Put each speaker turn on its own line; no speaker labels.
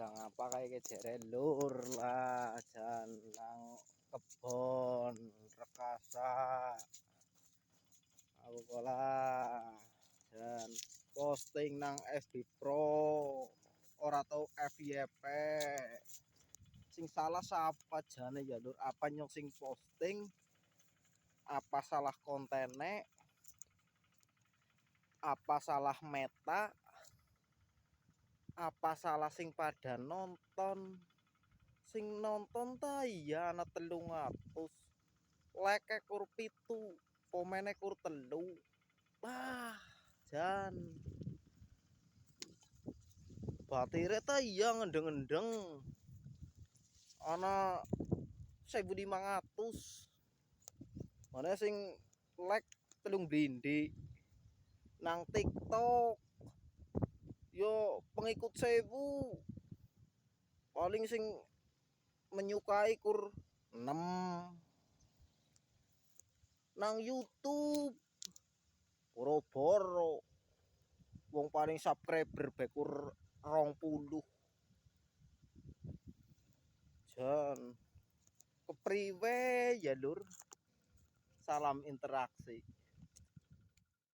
jang apa kayak jere lur lah jan nang kebon rekasa aku pola jan posting nang FB Pro ora tau FYP sing salah siapa jane ya lur apa nyong sing posting apa salah kontennya apa salah meta apa salah sing pada nonton sing nonton ta iya ana 300 like kur 7 komene kur 3 wah jan batire ta iya ngendeng-ngendeng ana 1500 mana sing like telung blindi nang TikTok yo pengikut 1000 paling sing menyukai kur 6 nang YouTube boro-boro wong paling subscriber bekur 20 jan kepriwe ya lur salam interaksi.